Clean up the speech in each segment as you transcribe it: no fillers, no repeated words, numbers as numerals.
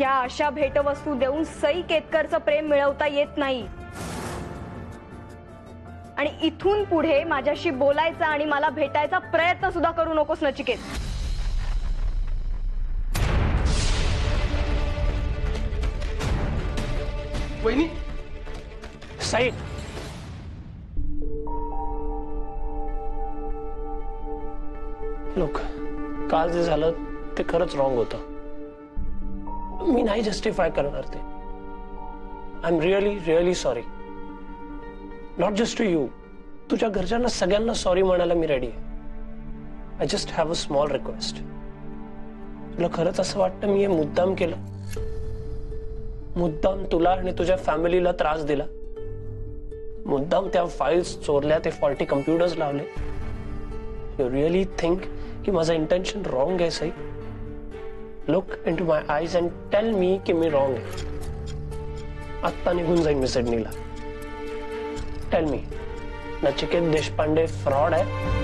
या अशा भेटवस्तू देऊन सई केतकरचं प्रेम मिळवता येत नाही. आणि इथून पुढे माझ्याशी बोलायचा आणि मला भेटायचा प्रयत्न सुद्धा करू नकोस नचिकेत. वहिनी सई, लोक काल जे झालं ते खरंच रॉंग होतं. मी नाही जस्टिफाय करणार ते. I am really really sorry. Not just to you, तुझ्या घरच्यांना सगळ्यांना सॉरी म्हणायला मी रेडी आहे. I just have a small request. तुला खरंच असं वाटतं मी हे मुद्दाम केलं? मुद्दाम तुला आणि तुझ्या फॅमिलीला त्रास दिला? मुद्दाम त्या फाइल्स चोरल्या, ते फॉल्टी कम्प्युटर्स लावले? यू रिअली थिंक की माझं इंटेन्शन रॉंग आहे Sai? Look into my eyes and tell me की मी रॉंग आहे. आत्ता निघून जाईन मी सिडनीला. Tell me, Nachiket Deshpande fraud आहे?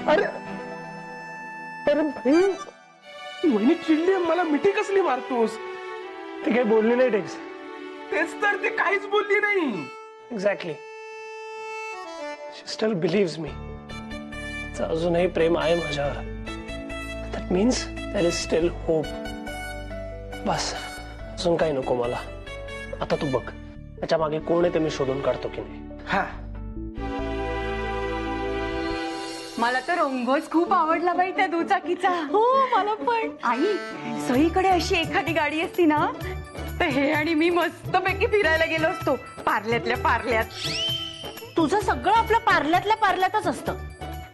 अरे अरे भाई, वहिनी चिडली, मला मिठी कसली मारतोस? ती काही बोलली नाही टेक्स. तेच तर, ते काहीच बोलली नाही. Exactly. She still believes me. तिचं अजूनही प्रेम आहे माझ्यावर. That means there is still hope. बस, अजून काही नको मला. आता तू बघ त्याच्या मागे कोण आहे ते मी शोधून काढतो की नाही. हा, मला तर रंगच खूप आवडला बाई त्या दुचाकीचा. हो, मला पण. आई, सईकडे अशी एखादी गाडी असती ना तर हे आणि मी मस्तपैकी फिरायला गेलो असतो, पार्ल्यातल्या पार्ल्यात. तुझं सगळं आपलं पार्ल्यातल्या पार्ल्यातच असतं.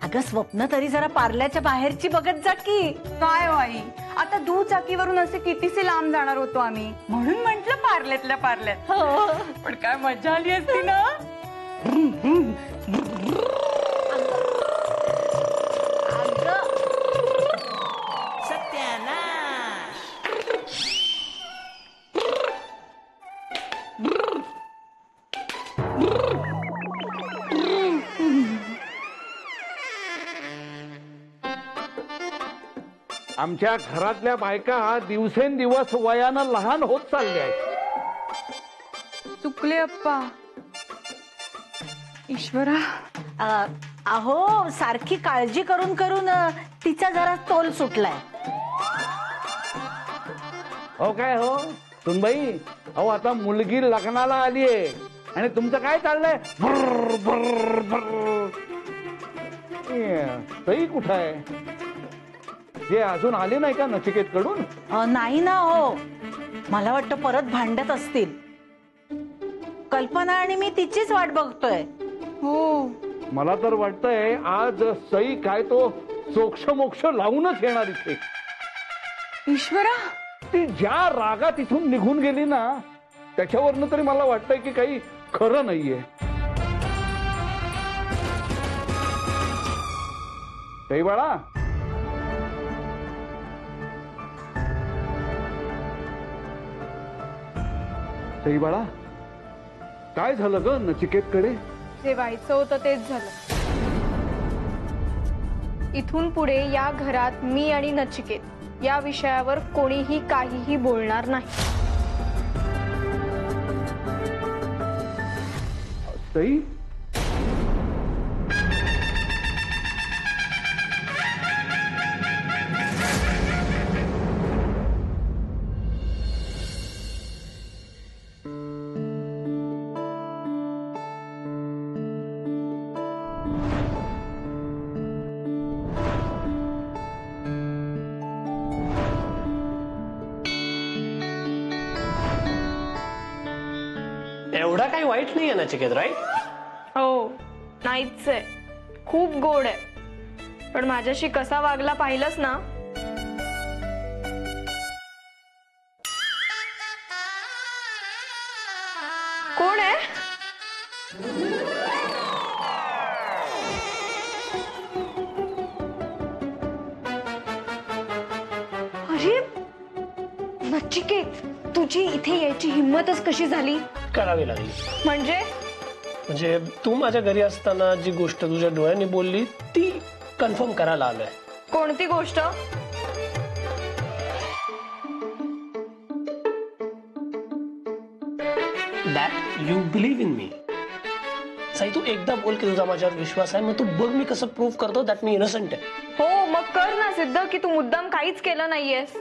अगं स्वप्न तरी जरा पार्ल्याच्या बाहेरची बघत जा की. काय हो आई, आता दुचाकीवरून असे कितीसे लांब जाणार होतो आम्ही, म्हणून म्हंटल पार्ल्यातल्या पार्ल्यात. पण काय मजा आली असती ना. आमच्या घरातल्या बायका दिवसेंदिवस वयानं लहान होत चालल्या आहेत. चुकले अप्पा. ईश्वरा, अहो सारखी काळजी करून करून तिचा जरा तोल सुटलाय. हो काय हो सुनबाई, अहो आता मुलगी लग्नाला आलीये आणि तुमचं काय चाललंय? भर भर भर. सई कुठं आहे? जे अजून आले नाही का नचिकेत कडून? नाही ना हो, मला वाटतं परत भांडत असतील. कल्पना आणि मी तिचीच वाट बघतोय. हो, मला तर वाटतंय आज सई काय तो सोक्ष मोक्ष लावूनच येणार इथे. ईश्वरा, ती ज्या रागात इथून निघून गेली ना त्याच्यावरनं तरी मला वाटतंय की काही खरं नाहीये. सई बाळा, सई बाळा, काय झालं ग नचिकेतकडे? जे व्हायचं होतं तेच झालं. इथून पुढे या घरात मी आणि नचिकेत या विषयावर कोणीही काहीही बोलणार नाही. सई, एवढा काही वाईट नाहीये नचिकेत, राईट? हो, नाहीच आहे. खूप गोड आहे. पण माझ्याशी कसा वागला पाहिलंस ना. कोण आहे? नचिकेत, तुझी इथे यायची हिंमतच कशी झाली? करावी लागली. म्हणजे तू माझ्या घरी असताना जी गोष्ट तुझ्या डोळ्यांनी बोलली ती कन्फर्म करायला आलोय. कोणती गोष्ट? दॅट यू बिलीव्ह इन मी. साई, तू एकदा बोल की तुझा माझ्यावर विश्वास आहे, मग तू बघ मी कसं प्रूव्ह करतो दॅट मी इनोसंट आहे. हो, मग कर ना सिद्ध की तू मुद्दाम काहीच केलं नाहीयेस.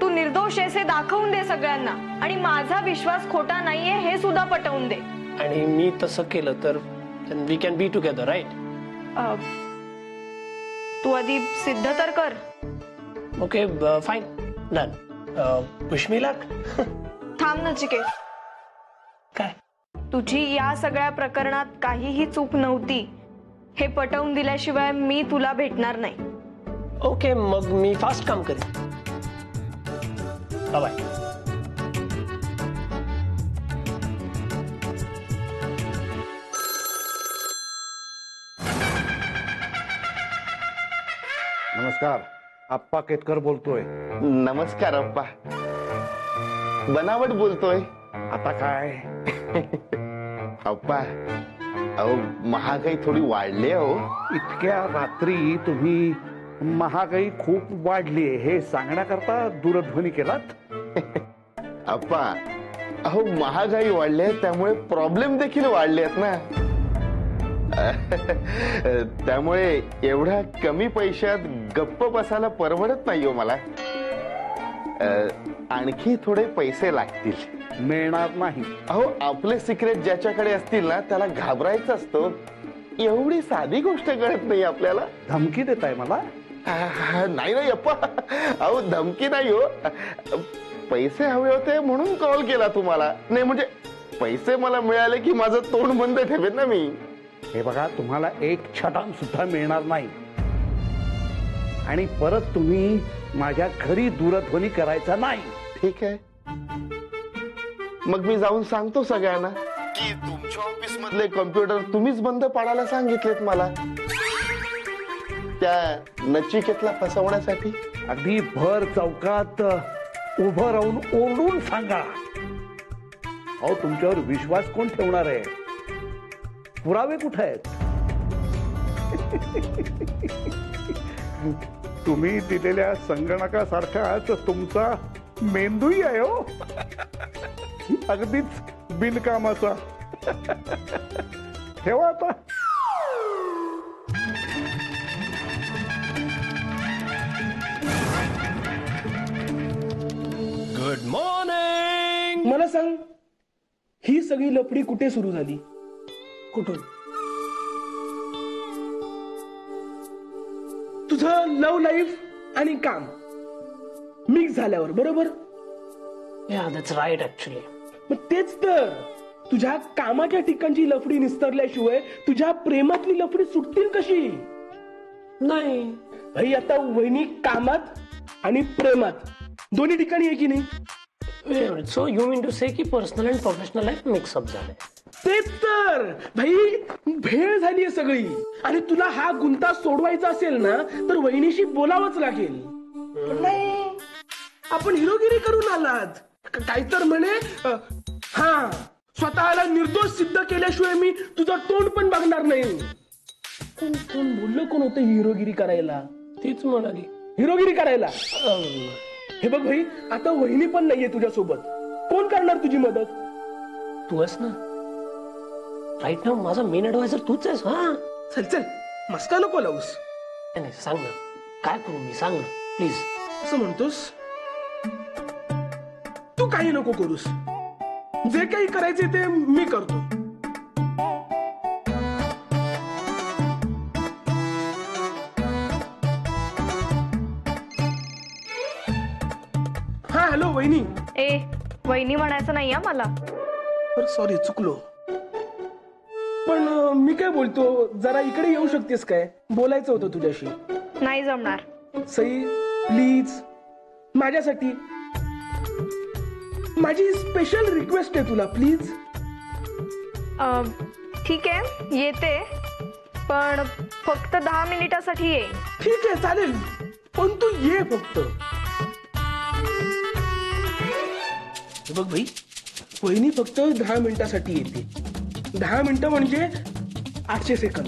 तू निर्दोष आहेस हे दाखवून दे सगळ्यांना, आणि माझा विश्वास खोटा नाहीये हे सुद्धा पटवून दे. आणि मी तसं केलं तर we can be together, right? तू आधी सिद्ध तर कर. Okay, fine, done. Wish me luck. थांब नचिकेत, काय? तुझी या सगळ्या प्रकरणात काहीही चूक नव्हती हे पटवून दिल्याशिवाय मी तुला भेटणार नाही. ओके, मग मी फास्ट काम करेन. बाय. नमस्कार, आप्पा केतकर बोलतोय. नमस्कार अप्पा. बनावट बोलतोय. आता काय? अप्पा, अहो महागाई थोडी वाढली हो. इतक्या रात्री तुम्ही महागाई खूप वाढली हे सांगण्याकरता दूरध्वनी केलात? अप्पा, अहो महागाई वाढली आहे त्यामुळे प्रॉब्लेम देखील वाढले आहेत ना. त्यामुळे एवढ्या कमी पैशात गप्प बसायला परवडत नाही हो मला. आणखी थोडे पैसे लागतील. मिळणार नाही. अहो आपले सिक्रेट ज्याच्याकडे असतील ना त्याला घाबरायचं असतं. एवढी साधी गोष्ट कळत नाही आपल्याला. धमकी देताय मला? नाही नाही अप्पा, अहो धमकी नाही हो. पैसे हवे होते म्हणून कॉल केला तुम्हाला. नाही म्हणजे पैसे मला मिळाले की माझं तोंड बंद ठेवेन ना मी. हे बघा, तुम्हाला एक छटाम सुद्धा मिळणार नाही. आणि परत तुम्ही माझ्या घरी दूरध्वनी करायचा नाही. ठीक आहे, मग मी जाऊन सांगतो सगळ्यांना की तुमच्या ऑफिस मधले कम्प्युटर तुम्हीच बंद पाडायला सांगितलेत मला, त्या नचिकेतला फसवण्यासाठी. अगदी भर चौकात उभं राहून ओरडून सांगा. अहो तुमच्यावर विश्वास कोण ठेवणार आहे? पुरावे कुठे आहेत? तुम्ही दिलेल्या संगणकासारखाच तुमचा मेंदूही आहे हो. अगदीच बिनकामाचा. ठेवा आता. Good morning. मला सांग, ही सगळी लफडी कुठे सुरू झाली? कुठून? तुझं लव्ह लाईफ आणि काम मिक्स झाल्यावर, बरोबर? या दॅट्स राईट ऍक्च्युली. मग तेच तर, तुझ्या कामाच्या ठिकाणची लफडी निस्तरल्याशिवाय तुझ्या प्रेमातली लफडी सुटतील कशी? नाही भाई, आता वहिनी कामात आणि प्रेमात दोन्ही ठिकाणी आहे की नाही? So you mean to say की personal and professional life mix up झाले. तेच तर भाई, भेळ झाली आहे सगळी. आणि तुला हा गुंता सोडवायचा असेल ना तर वहिनीशी बोलावंच लागेल. पण नाही, आपण हिरोगिरी करून आलात. काय तर म्हणे, हा स्वतःला निर्दोष सिद्ध केल्याशिवाय मी तुझं तोंड पण बघणार नाही. कोण कोण बोललं? कोण होतं हिरोगिरी करायला? तीच म्हणाली हिरोगिरी करायला. हे बघ भाई, आता वहिनी पण नाहीये तुझ्यासोबत. कोण करणार तुझी मदत? तू आहेस ना राईट नाव. माझा मेन ऍडवायझर तूच आहेस. हा चल चल, मस्का नको लावूस. नाही, सांग ना काय करू मी, सांग ना प्लीज. असं म्हणतोस? तू काही नको करूस. जे काही करायचे ते मी करतो. हा, हॅलो वहिनी. ए, वहिनी म्हणायचं नाही मला. सॉरी, चुकलो. पण मी काय बोलतो, जरा इकडे येऊ शकतेस काय? बोलायचं होतं तुझ्याशी. नाही जमणार. सई, प्लीज, माझ्यासाठी माझी स्पेशल रिक्वेस्ट आहे तुला, प्लीज. ठीक आहे, येते, पण फक्त 10 मिनिटासाठी ये. ठीक आहे, चालेल, पण तू ये फक्त. हे बघ भाई, वहिनी फक्त 10 मिनिटासाठी येते. 10 मिनिटं म्हणजे 800 सेकंद.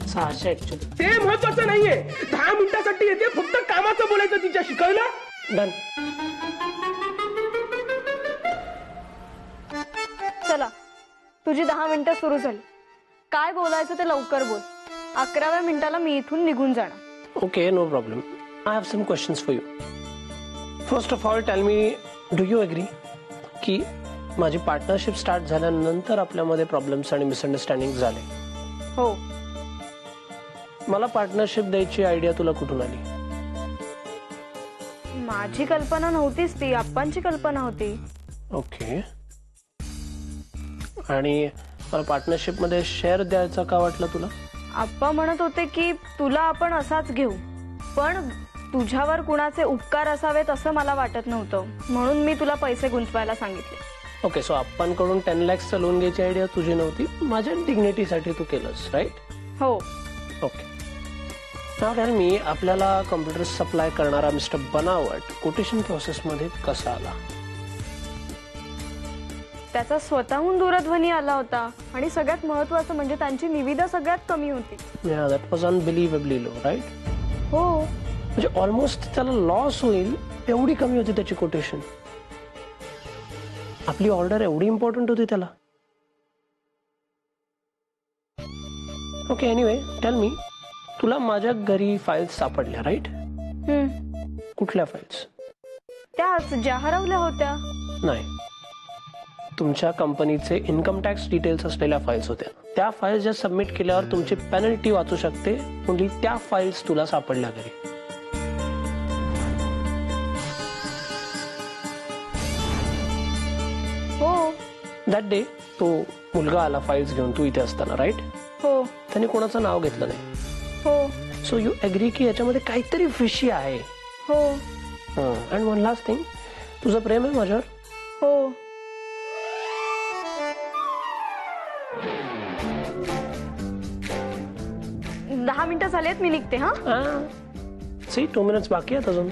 600 ऍक्च्युली. ते महत्वाचं नाहीये. 10 मिनिटासाठी येते, फक्त कामाचं बोलायचं तिच्याशी, कळलं? डन. चला, तुझी 10 मिनिटं सुरू झाली. काय बोलायचं ते लवकर बोल. 11व्या मिनिटाला मी इथून निघून जाणार. Okay, no problem. I have some questions for you. First of all, tell me, do you agree की माझी पार्टनरशिप स्टार्ट झाल्यानंतर आपल्यामध्ये प्रॉब्लेम्स आणि मिसअंडरस्टँडिंग झाले? हो. मला पार्टनरशिप द्यायची आयडिया तुला कुठून आली? माझी कल्पना नव्हतीच ती, आप्पांची कल्पना होती. ओके. आणि मला पार्टनरशिप मध्ये शेअर द्यायचा का वाटलं तुला? आप्पा म्हणत होते की तुला आपण असाच घेऊ, पण तुझ्यावर कुणाचे उपकार असावेत असं मला वाटत नव्हतं, म्हणून मी तुला पैसे गुंतवायला सांगितले. ओके, सो आप्पांकडून 10 lakhsचं लोन घ्यायची आयडिया तुझी नव्हती, माझ्या डिग्निटीसाठी तू केलंस, राईट? हो. ओके. नाव टेल मी, आपल्याला कम्प्युटर सप्लाय करणारा मिस्टर बनावट कोटेशन प्रोसेस मध्ये कसा आला? त्याचा स्वतःहून दूरध्वनी आला होता आणि सगळ्यात महत्वाचं म्हणजे त्यांची निविदा सगळ्यात कमी होती. That was unbelievably low, right? हो. म्हणजे ऑलमोस्ट त्याला लॉस होईल एवढी कमी होती त्याची कोटेशन. आपली ऑर्डर एवढी इम्पॉर्टंट होती त्याला. ओके, एनिवे टेल मी, तुला माझ्या घरी फाईल्स सापडल्या, राईट? कुठल्या फाईल्स? त्याच ज्या हरवल्या होत्या. नाही, तुमच्या कंपनीचे इन्कम टॅक्स डिटेल्स असलेल्या फाईल्स होत्या. त्या फाईल्स ज्या सबमिट केल्यावर तुमची पेनल्टी वाचू शकते, ओन्ली त्या फाईल्स तुला सापडल्या घरी. हो. दॅट डे तो मुलगा आला फाईल्स घेऊन, तू इथे असताना, राईट? हो. त्याने कोणाचं नाव घेतलं नाही. हो. सो यू एग्री की याच्यामध्ये काहीतरी फिशी आहे. हो. अँड वन लास्ट थिंग, तुझं प्रेम आहे माझ्यावर? हो. दहा मिनिटं झालेत, मी निघते. हा. सी 2 minutes बाकी आहेत अजून.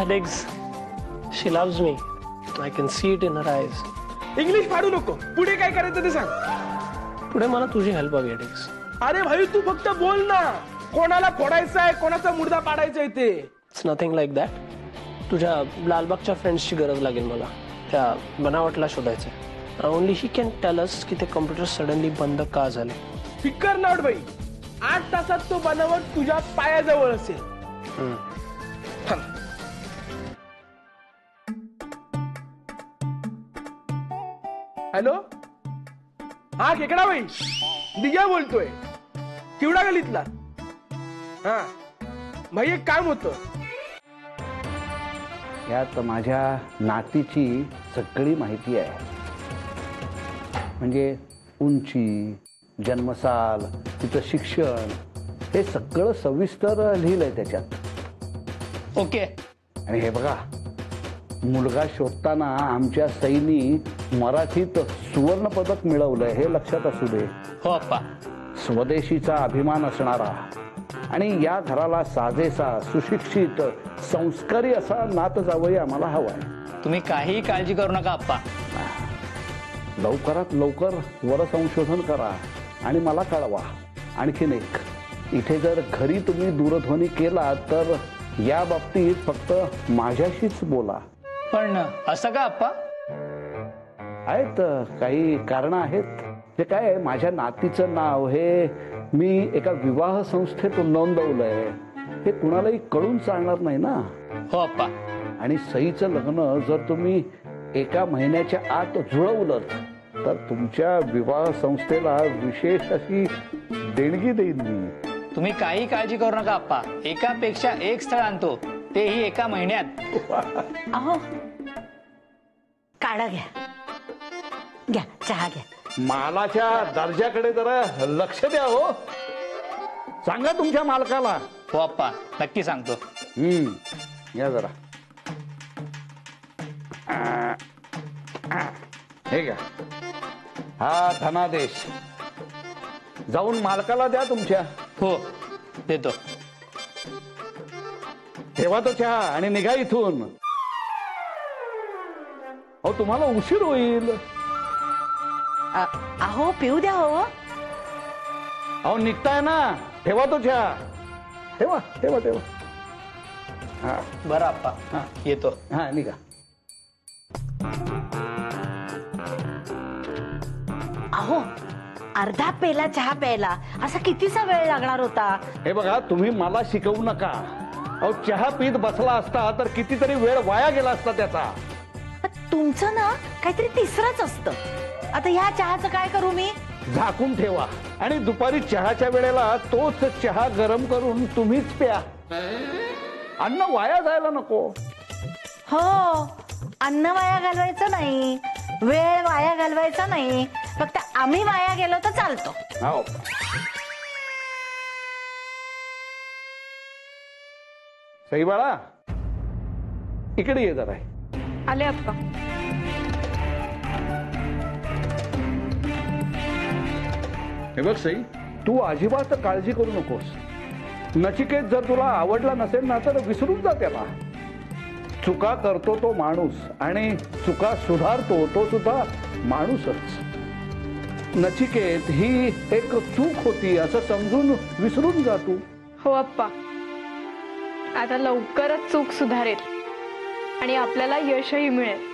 Diggs, she loves me. I can see it in her eyes. English फाडू नको. पुढे काय करायचं ते सांग. पुढे मला तुझी हेल्प हवी आहे, डिग्स. अरे भाई, तू फक्त बोल ना. कोणाला फोडायचं आहे, कोणाचा मुर्दा पाडायचा आहे ते. It's nothing like that. तुझ्या लालबागच्या फ्रेंड्सची गरज लागेल मला. त्या बनावटला शोधायचंय. Only he can tell us की ते कम्प्युटर सडनली बंद का झाले. फिकर नॉट भाई. 8 तासात तो बनावट तुझ्या पायाजवळ असेल. थांब. हॅलो, हा खेकडा भाई, दिग्या बोलतोय, चिवडा गलीतला. हा भाई, एक काम होतं. यात माझ्या नातीची सगळी माहिती आहे. म्हणजे उंची, जन्मसाल, तिचं शिक्षण, हे सगळं सविस्तर लिहिलंय त्याच्यात. ओके. आणि हे बघा, मुलगा शोधताना आमच्या सैनी मराठीत सुवर्ण पदक मिळवलंय, हे लक्षात असू दे. हो अप्पा. स्वदेशीचा अभिमान असणारा आणि या घराला साजेसा, सुशिक्षित, संस्कारी असा नात जावई आम्हाला हवाय. तुम्ही काही काळजी करू नका अप्पा. लवकरात लवकर वर संशोधन करा आणि मला कळवा. आणखीन एक, इथे जर घरी तुम्ही दूरध्वनी केला तर या बाबतीत फक्त माझ्याशीच बोला. पण असं का अप्पा? आहेत काही कारण आहेत. ते काय, माझ्या नातीचं नाव हे मी एका विवाह संस्थेत नोंदवलंय. हे कुणालाही कळून चालणार नाही ना. हो अप्पा. आणि सईचं लग्न जर तुम्ही 1 महिन्याच्या आत जुळवलं तर तुमच्या विवाह संस्थेला विशेष अशी देणगी देईन मी. तुम्ही काही काळजी करू नका अप्पा. एकापेक्षा एक स्थळ आणतो, तेही 1 महिन्यात. अहो, काढा घ्या. घ्या, चहा घ्या. मालाच्या दर्जाकडे जरा लक्ष द्या हो. सांगा तुमच्या मालकाला. हो अप्पा, नक्की सांगतो. या जरा. हे घ्या, हा धनादेश. जाऊन मालकाला द्या तुमच्या. हो, देतो. ठेवा तो चहा आणि निघा इथून. अहो तुम्हाला उशीर होईल. अहो पिऊ द्या हो. अहो निघताय ना, ठेवा तो चहा. ठेवा ठेवा ठेवा. हा बरं आप्पा, हा. येतो. हा निघा. अहो अर्धा पेला चहा प्यायला असा कितीसा वेळ लागणार होता. हे बघा, तुम्ही मला शिकवू नका. अहो चहा पीत बसला असता तर कितीतरी वेळ वाया गेला असता त्याचा. तुमचं ना काहीतरी तिसरंच असतं. आता ह्या चहाचं काय करू मी. झाकून ठेवा आणि दुपारी चहाच्या वेळेला तोच चहा गरम करून तुम्हीच प्या. अन्न वाया जायला नको. हो, अन्न वाया घालवायचं नाही, वेळ वाया घालवायचा नाही. फक्त आम्ही वाया गेलो तर चालतो. हो. सई बाळा, इकडे ये जरा. आले अप्पा. हे बघ सई, तू अजिबात काळजी करू नकोस. नचिकेत जर तुला आवडला नसेल ना तर विसरून जा त्याला. चुका करतो तो माणूस आणि चुका सुधारतो तो सुद्धा माणूसच. नचिकेत ही एक चूक होती असं समजून विसरून जा तू. हो अप्पा, आता लवकरच चूक सुधारेल आणि आपल्याला यशही मिळेल.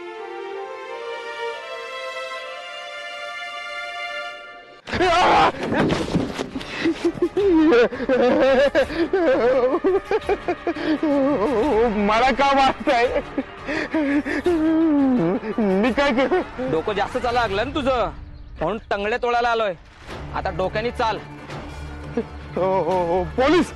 मला का मारताय? मी काय केलं? डोकं जास्त चालायला लागलं ना तुझं, म्हणून टंगडे तोडायला आलोय. आता डोक्याने चाल. पोलीस.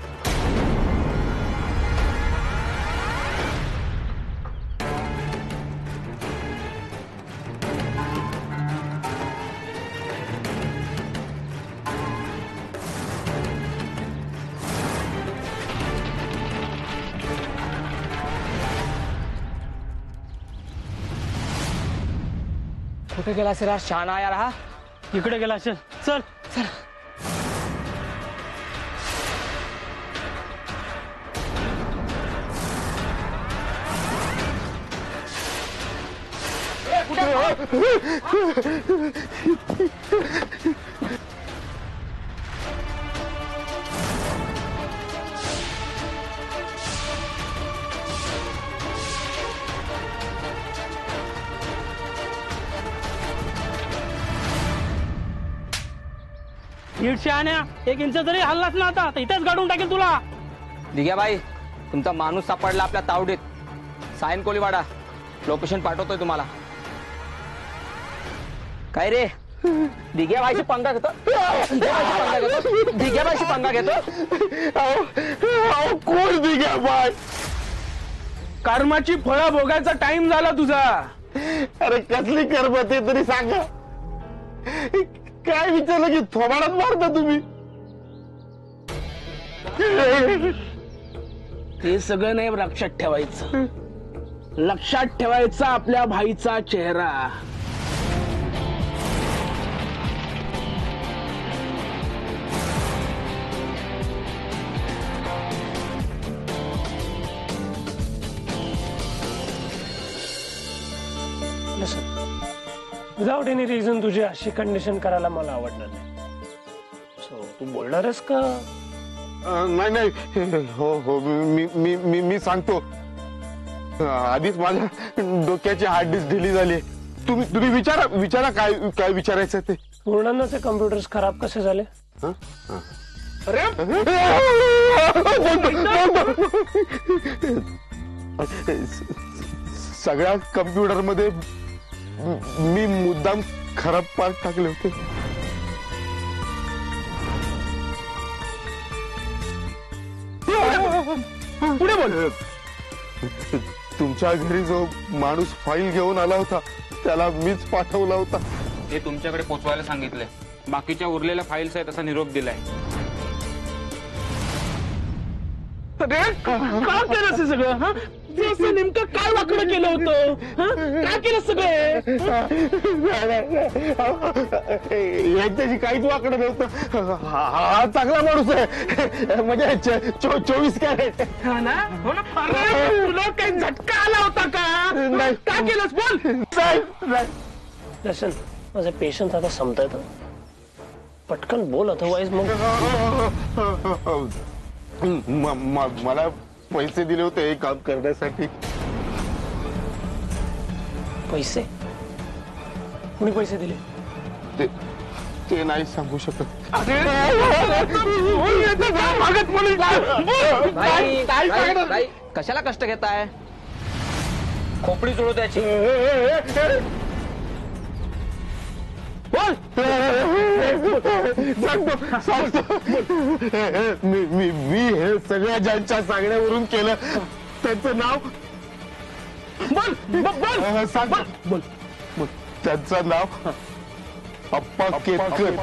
कुठे गेला असेल हा शहाणा यार? हा इकडे गेला असेल. चल चल. शहाण्या, 1 इंच जरी हल्लास ना आता इथेच गाडून टाकेल तुला. दिग्याबाई, तुमचा माणूस सापडला आपल्या तावडीत. सायन कोलीवाडा. लोकेशन पाठवतोय तुम्हाला. काय रे, दिग्याबाईशी पंगा घेतो? दिग्याबाईशी पंगा घेतो? कोण दिग्याबाई? कर्माची फळं भोगायचा टाइम झाला तुझा. अरे कसली कर्म ते तरी सांगा. काय विचारलं की थोबाडात मारता तुम्ही? ते सगळं नाही लक्षात ठेवायचं. लक्षात ठेवायचा आपल्या भाईचा चेहरा. विदाउट एनी रिझन तुझी अशी कंडिशन करायला मला आवडणार नाही. सो तू बोलणारच का? नाही नाही, हो हो, मी सांगतो. आधीच माझ्या डोक्याची हार्ड डिस्क ढिली झाली. तुम्ही विचारा काय विचारायचं ते. पूर्णांनाचे कम्प्युटर्स खराब कसे झाले? सगळ्या कम्प्युटर मध्ये मी मुद्दाम खराब पार्ट टाकले होते. पुढे बोल. तुमच्या घरी जो माणूस फाईल घेऊन आला होता त्याला मीच पाठवला होता. ते तुमच्याकडे पोचवायला सांगितलंय. बाकीच्या उरलेल्या फाईल्स आहेत असा निरोप दिलाय. रे का केलंस हे सगळं हा तू असं नेमकं काय वाकडं केलं होतं हा? काय केलं सगळं यांच्याशी काहीच वाकडं नव्हतं हा चांगला माणूस आहे म्हणजे 24 कॅरेट हा ना हो ना अरे तुला काही झटका आला होता का नाही. काय केलंस बोल लसन माझा पेशन्स आता संपतायत पटकन बोल अदरवाईज मग मला पैसे दिले होते हे काम करण्यासाठी पैसे कोणी पैसे दिले ते नाही सांगू शकत कशाला कष्ट घेताय खोपडी जोडू त्याची मी हे सगळ्या ज्यांच्या सांगण्यावरून केलं त्यांचं नाव बोल सांग बोल त्यांचं नाव अप्पा केतकर